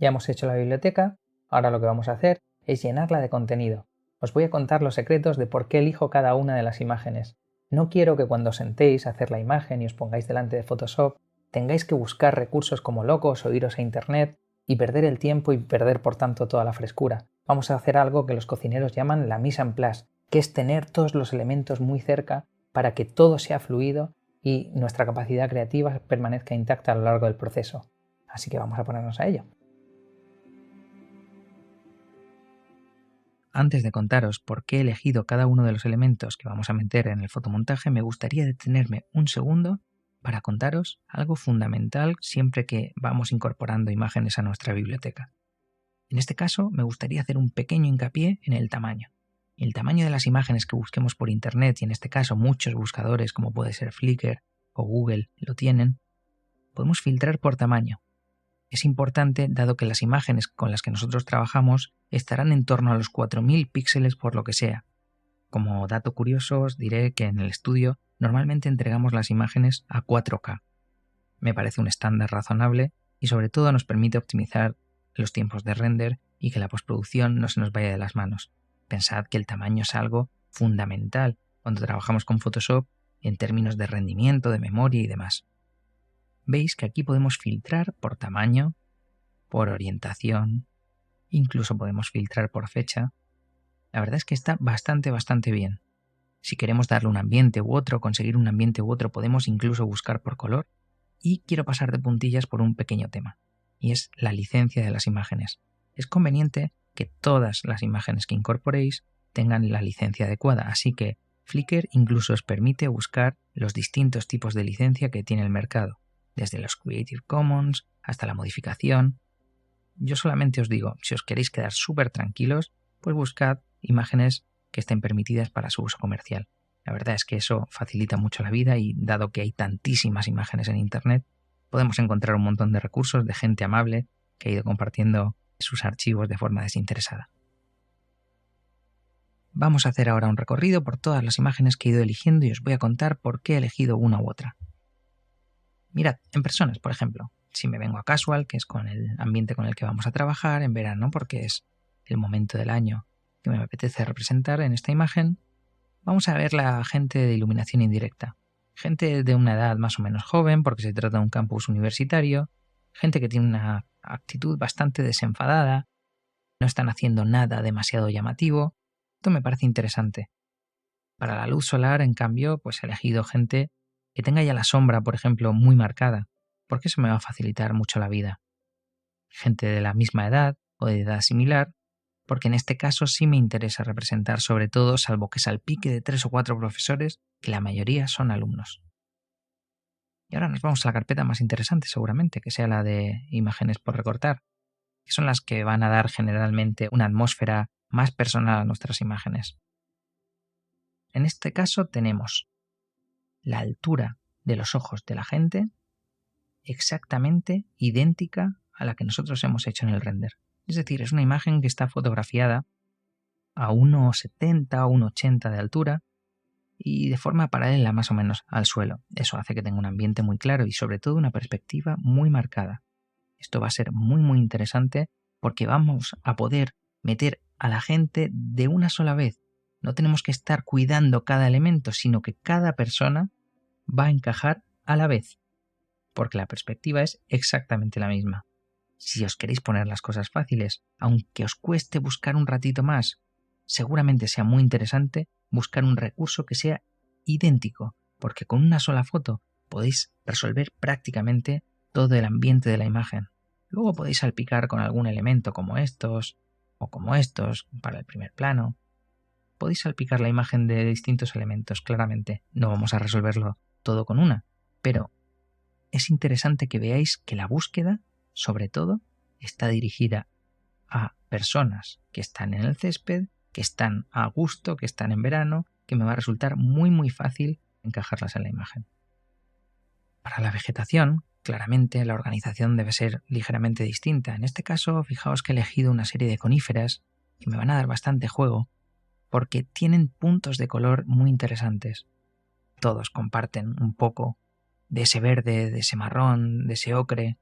Ya hemos hecho la biblioteca, ahora lo que vamos a hacer es llenarla de contenido. Os voy a contar los secretos de por qué elijo cada una de las imágenes. No quiero que cuando os sentéis a hacer la imagen y os pongáis delante de Photoshop tengáis que buscar recursos como locos o iros a internet y perder el tiempo y perder por tanto toda la frescura. Vamos a hacer algo que los cocineros llaman la mise en place, que es tener todos los elementos muy cerca para que todo sea fluido y nuestra capacidad creativa permanezca intacta a lo largo del proceso. Así que vamos a ponernos a ello. Antes de contaros por qué he elegido cada uno de los elementos que vamos a meter en el fotomontaje, me gustaría detenerme un segundo para contaros algo fundamental siempre que vamos incorporando imágenes a nuestra biblioteca. En este caso, me gustaría hacer un pequeño hincapié en el tamaño. El tamaño de las imágenes que busquemos por internet, y en este caso muchos buscadores como puede ser Flickr o Google lo tienen, podemos filtrar por tamaño. Es importante dado que las imágenes con las que nosotros trabajamos estarán en torno a los 4000 píxeles por lo que sea. Como dato curioso os diré que en el estudio normalmente entregamos las imágenes a 4K. Me parece un estándar razonable y sobre todo nos permite optimizar los tiempos de render y que la postproducción no se nos vaya de las manos. Pensad que el tamaño es algo fundamental cuando trabajamos con Photoshop en términos de rendimiento, de memoria y demás. Veis que aquí podemos filtrar por tamaño, por orientación, incluso podemos filtrar por fecha. La verdad es que está bastante bien. Si queremos darle un ambiente u otro, conseguir un ambiente u otro, podemos incluso buscar por color. Y quiero pasar de puntillas por un pequeño tema, y es la licencia de las imágenes. Es conveniente que todas las imágenes que incorporéis tengan la licencia adecuada, así que Flickr incluso os permite buscar los distintos tipos de licencia que tiene el mercado, desde los Creative Commons hasta la modificación. Yo solamente os digo, si os queréis quedar súper tranquilos, pues buscad imágenes que estén permitidas para su uso comercial. La verdad es que eso facilita mucho la vida y dado que hay tantísimas imágenes en Internet, podemos encontrar un montón de recursos de gente amable que ha ido compartiendo sus archivos de forma desinteresada. Vamos a hacer ahora un recorrido por todas las imágenes que he ido eligiendo y os voy a contar por qué he elegido una u otra. Mirad, en personas, por ejemplo, si me vengo a casual, que es con el ambiente con el que vamos a trabajar, en verano, porque es el momento del año que me apetece representar en esta imagen, vamos a ver la gente de iluminación indirecta. Gente de una edad más o menos joven, porque se trata de un campus universitario, gente que tiene una actitud bastante desenfadada, no están haciendo nada demasiado llamativo. Esto me parece interesante. Para la luz solar, en cambio, pues he elegido gente que tenga ya la sombra, por ejemplo, muy marcada, porque eso me va a facilitar mucho la vida. Gente de la misma edad o de edad similar, porque en este caso sí me interesa representar sobre todo, salvo que salpique de 3 o 4 profesores, que la mayoría son alumnos. Y ahora nos vamos a la carpeta más interesante seguramente, que sea la de imágenes por recortar, que son las que van a dar generalmente una atmósfera más personal a nuestras imágenes. En este caso tenemos la altura de los ojos de la gente exactamente idéntica a la que nosotros hemos hecho en el render. Es decir, es una imagen que está fotografiada a 1,70 o 1,80 de altura y de forma paralela más o menos al suelo. Eso hace que tenga un ambiente muy claro y sobre todo una perspectiva muy marcada. Esto va a ser muy interesante porque vamos a poder meter a la gente de una sola vez. No tenemos que estar cuidando cada elemento, sino que cada persona va a encajar a la vez, porque la perspectiva es exactamente la misma. Si os queréis poner las cosas fáciles, aunque os cueste buscar un ratito más, seguramente sea muy interesante buscar un recurso que sea idéntico, porque con una sola foto podéis resolver prácticamente todo el ambiente de la imagen. Luego podéis salpicar con algún elemento como estos, o como estos, para el primer plano. Podéis salpicar la imagen de distintos elementos, claramente. No vamos a resolverlo todo con una, pero es interesante que veáis que la búsqueda, sobre todo, está dirigida a personas que están en el césped, que están a gusto, que están en verano, que me va a resultar muy fácil encajarlas en la imagen. Para la vegetación, claramente la organización debe ser ligeramente distinta. En este caso, fijaos que he elegido una serie de coníferas que me van a dar bastante juego, porque tienen puntos de color muy interesantes. Todos comparten un poco de ese verde, de ese marrón, de ese ocre.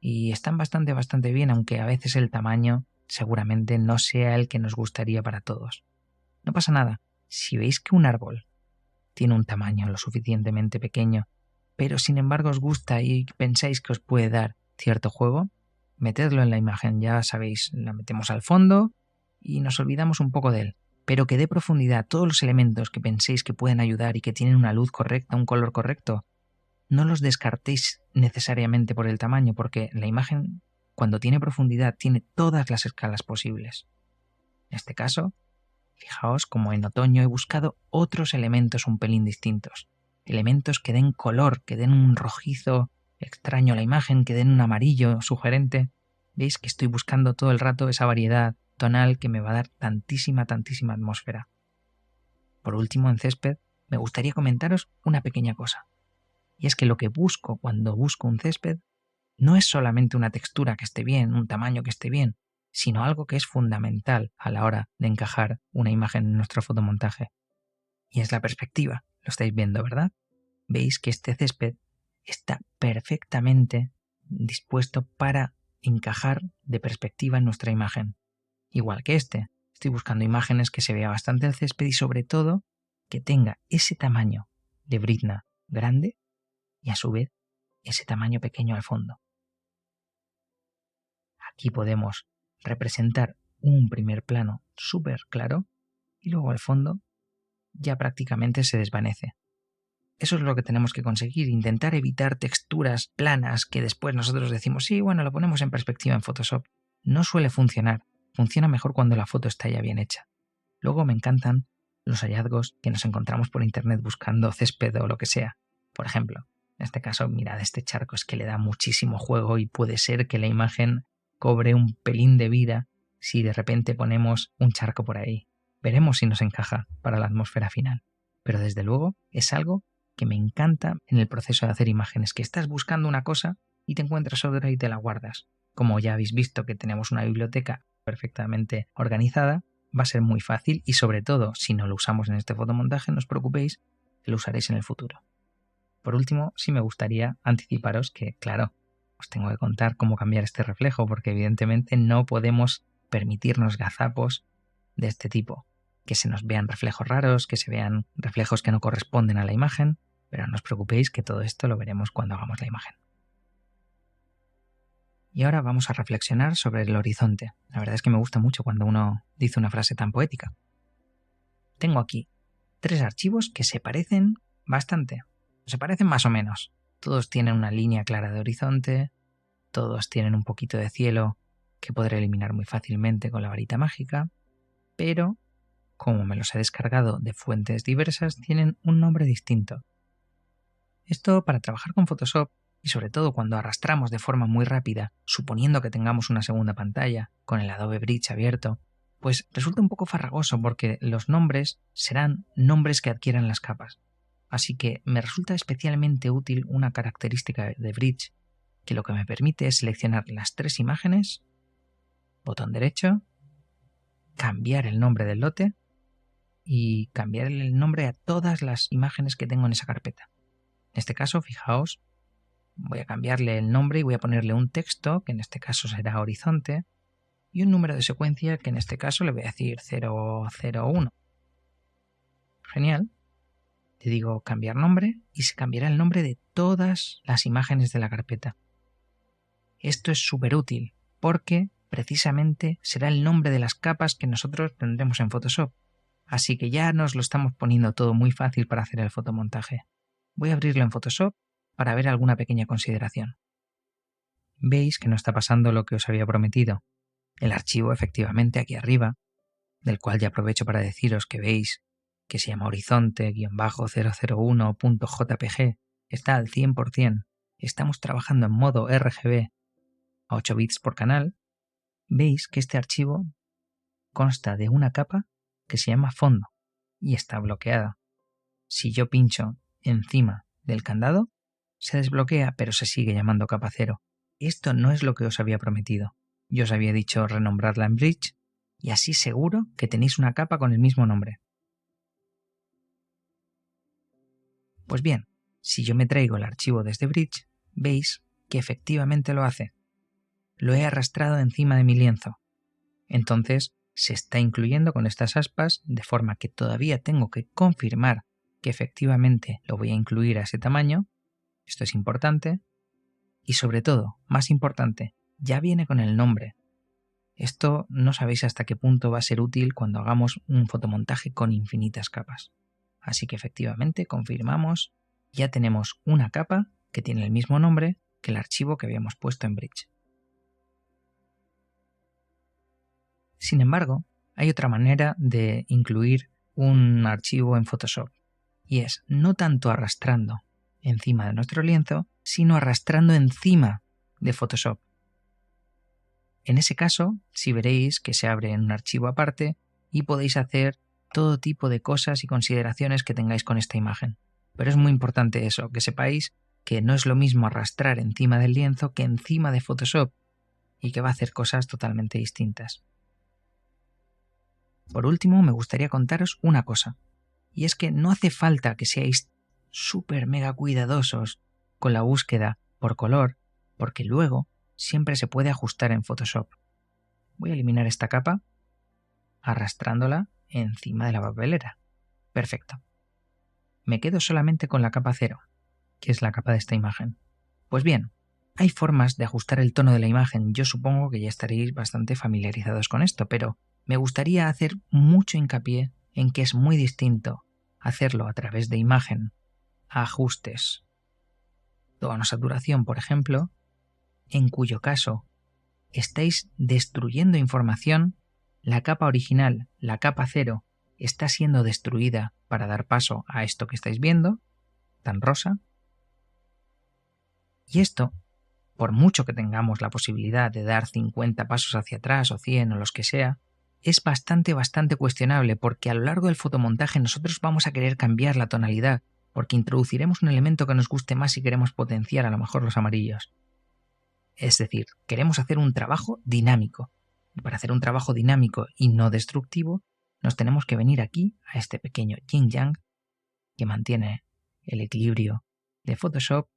y están bastante bien, aunque a veces el tamaño seguramente no sea el que nos gustaría para todos. No pasa nada. Si veis que un árbol tiene un tamaño lo suficientemente pequeño, pero sin embargo os gusta y pensáis que os puede dar cierto juego, metedlo en la imagen, ya sabéis, la metemos al fondo y nos olvidamos un poco de él, pero que dé profundidad. Todos los elementos que penséis que pueden ayudar y que tienen una luz correcta, un color correcto, no los descartéis necesariamente por el tamaño, porque la imagen, cuando tiene profundidad, tiene todas las escalas posibles. En este caso, fijaos como en otoño he buscado otros elementos un pelín distintos. Elementos que den color, que den un rojizo extraño a la imagen, que den un amarillo sugerente. Veis que estoy buscando todo el rato esa variedad tonal que me va a dar tantísima atmósfera. Por último, en césped, me gustaría comentaros una pequeña cosa. Y es que lo que busco cuando busco un césped no es solamente una textura que esté bien, un tamaño que esté bien, sino algo que es fundamental a la hora de encajar una imagen en nuestro fotomontaje. Y es la perspectiva. Lo estáis viendo, ¿verdad? Veis que este césped está perfectamente dispuesto para encajar de perspectiva en nuestra imagen. Igual que este. Estoy buscando imágenes que se vea bastante el césped y sobre todo que tenga ese tamaño de brizna grande y a su vez ese tamaño pequeño al fondo. Aquí podemos representar un primer plano súper claro y luego al fondo ya prácticamente se desvanece. Eso es lo que tenemos que conseguir, intentar evitar texturas planas que después nosotros decimos, sí, bueno, lo ponemos en perspectiva en Photoshop. No suele funcionar, funciona mejor cuando la foto está ya bien hecha. Luego me encantan los hallazgos que nos encontramos por internet buscando césped o lo que sea. Por ejemplo, en este caso, mirad, este charco es que le da muchísimo juego y puede ser que la imagen cobre un pelín de vida si de repente ponemos un charco por ahí. Veremos si nos encaja para la atmósfera final. Pero desde luego es algo que me encanta en el proceso de hacer imágenes, que estás buscando una cosa y te encuentras otra y te la guardas. Como ya habéis visto que tenemos una biblioteca perfectamente organizada, va a ser muy fácil y sobre todo, si no lo usamos en este fotomontaje, no os preocupéis, que lo usaréis en el futuro. Por último, sí me gustaría anticiparos que, claro, os tengo que contar cómo cambiar este reflejo, porque evidentemente no podemos permitirnos gazapos de este tipo, que se nos vean reflejos raros, que se vean reflejos que no corresponden a la imagen, pero no os preocupéis que todo esto lo veremos cuando hagamos la imagen. Y ahora vamos a reflexionar sobre el horizonte. La verdad es que me gusta mucho cuando uno dice una frase tan poética. Tengo aquí 3 archivos que se parecen bastante. Se parecen más o menos. Todos tienen una línea clara de horizonte, todos tienen un poquito de cielo que podré eliminar muy fácilmente con la varita mágica, pero como me los he descargado de fuentes diversas, tienen un nombre distinto. Esto para trabajar con Photoshop y sobre todo cuando arrastramos de forma muy rápida, suponiendo que tengamos una segunda pantalla con el Adobe Bridge abierto, pues resulta un poco farragoso porque los nombres serán nombres que adquieran las capas. Así que me resulta especialmente útil una característica de Bridge que lo que me permite es seleccionar las 3 imágenes, botón derecho, cambiar el nombre del lote y cambiar el nombre a todas las imágenes que tengo en esa carpeta. En este caso, fijaos, voy a cambiarle el nombre y voy a ponerle un texto, que en este caso será horizonte, y un número de secuencia, que en este caso le voy a decir 001. Genial. Le digo cambiar nombre y se cambiará el nombre de todas las imágenes de la carpeta. Esto es súper útil porque precisamente será el nombre de las capas que nosotros tendremos en Photoshop. Así que ya nos lo estamos poniendo todo muy fácil para hacer el fotomontaje. Voy a abrirlo en Photoshop para ver alguna pequeña consideración. Veis que no está pasando lo que os había prometido. El archivo efectivamente aquí arriba, del cual ya aprovecho para deciros que veis que se llama horizonte-001.jpg, está al 100%. Estamos trabajando en modo RGB a 8 bits por canal. Veis que este archivo consta de una capa que se llama fondo y está bloqueada. Si yo pincho encima del candado, se desbloquea, pero se sigue llamando capa 0. Esto no es lo que os había prometido. Yo os había dicho renombrarla en Bridge y así seguro que tenéis una capa con el mismo nombre. Pues bien, si yo me traigo el archivo desde Bridge, veis que efectivamente lo hace. lo he arrastrado encima de mi lienzo. Entonces se está incluyendo con estas aspas, de forma que todavía tengo que confirmar que efectivamente lo voy a incluir a ese tamaño. Esto es importante. Y sobre todo, más importante, ya viene con el nombre. Esto no sabéis hasta qué punto va a ser útil cuando hagamos un fotomontaje con infinitas capas. Así que efectivamente confirmamos, ya tenemos una capa que tiene el mismo nombre que el archivo que habíamos puesto en Bridge. Sin embargo, hay otra manera de incluir un archivo en Photoshop, y es no tanto arrastrando encima de nuestro lienzo, sino arrastrando encima de Photoshop. En ese caso, sí veréis que se abre en un archivo aparte y podéis hacer todo tipo de cosas y consideraciones que tengáis con esta imagen. Pero es muy importante eso, que sepáis que no es lo mismo arrastrar encima del lienzo que encima de Photoshop y que va a hacer cosas totalmente distintas. Por último, me gustaría contaros una cosa, y es que no hace falta que seáis súper mega cuidadosos con la búsqueda por color, porque luego siempre se puede ajustar en Photoshop. Voy a eliminar esta capa arrastrándola encima de la papelera. Perfecto. Me quedo solamente con la capa 0, que es la capa de esta imagen. Pues bien, hay formas de ajustar el tono de la imagen. Yo supongo que ya estaréis bastante familiarizados con esto, pero me gustaría hacer mucho hincapié en que es muy distinto hacerlo a través de imagen, ajustes, tono saturación, por ejemplo, en cuyo caso estáis destruyendo información, la capa original, la capa 0, está siendo destruida para dar paso a esto que estáis viendo, tan rosa. Y esto, por mucho que tengamos la posibilidad de dar 50 pasos hacia atrás o 100 o los que sea, es bastante cuestionable porque a lo largo del fotomontaje nosotros vamos a querer cambiar la tonalidad porque introduciremos un elemento que nos guste más si queremos potenciar a lo mejor los amarillos. Es decir, queremos hacer un trabajo dinámico. Y para hacer un trabajo dinámico y no destructivo, nos tenemos que venir aquí a este pequeño yin-yang que mantiene el equilibrio de Photoshop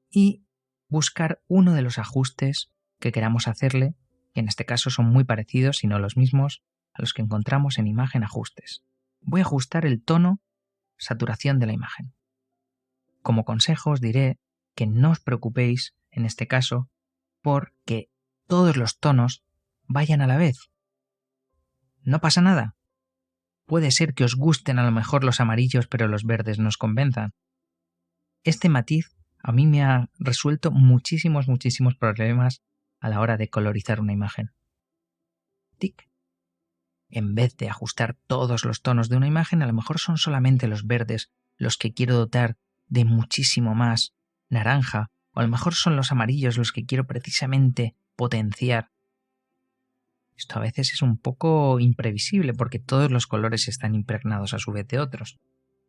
y buscar uno de los ajustes que queramos hacerle, que en este caso son muy parecidos, si no los mismos, a los que encontramos en imagen ajustes. Voy a ajustar el tono saturación de la imagen. Como consejo os diré que no os preocupéis en este caso porque todos los tonos vayan a la vez. No pasa nada. Puede ser que os gusten a lo mejor los amarillos pero los verdes no os convenzan. Este matiz a mí me ha resuelto muchísimos problemas a la hora de colorizar una imagen. Tic. En vez de ajustar todos los tonos de una imagen, a lo mejor son solamente los verdes los que quiero dotar de muchísimo más naranja, o a lo mejor son los amarillos los que quiero precisamente potenciar. Esto a veces es un poco imprevisible porque todos los colores están impregnados a su vez de otros.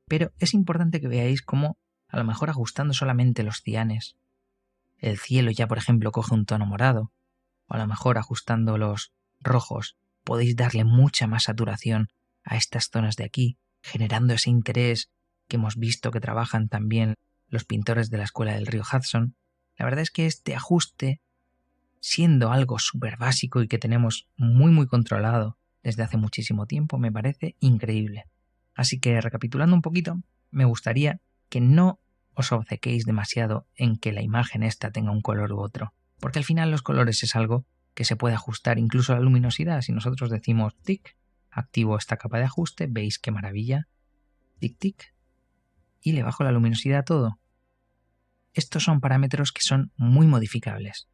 Pero es importante que veáis cómo a lo mejor ajustando solamente los cianes, el cielo ya por ejemplo coge un tono morado, o a lo mejor ajustando los rojos podéis darle mucha más saturación a estas zonas de aquí, generando ese interés que hemos visto que trabajan también los pintores de la escuela del río Hudson. La verdad es que este ajuste, siendo algo súper básico y que tenemos muy controlado desde hace muchísimo tiempo, me parece increíble. Así que recapitulando un poquito, me gustaría que no os obcequéis demasiado en que la imagen esta tenga un color u otro, porque al final los colores es algo que se puede ajustar, incluso la luminosidad. Si nosotros decimos tic, activo esta capa de ajuste, veis qué maravilla, tic tic, y le bajo la luminosidad a todo. Estos son parámetros que son muy modificables,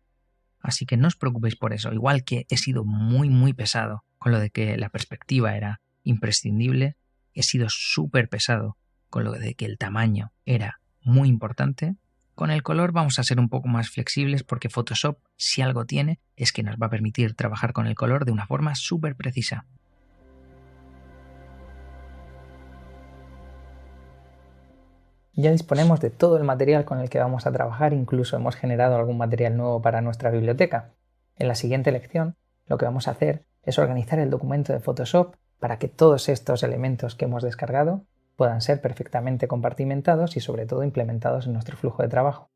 así que no os preocupéis por eso. Igual que he sido muy pesado con lo de que la perspectiva era imprescindible, he sido súper pesado con lo de que el tamaño era muy importante. Con el color vamos a ser un poco más flexibles porque Photoshop, si algo tiene, es que nos va a permitir trabajar con el color de una forma súper precisa. Ya disponemos de todo el material con el que vamos a trabajar, incluso hemos generado algún material nuevo para nuestra biblioteca. En la siguiente lección, lo que vamos a hacer es organizar el documento de Photoshop para que todos estos elementos que hemos descargado puedan ser perfectamente compartimentados y sobre todo implementados en nuestro flujo de trabajo.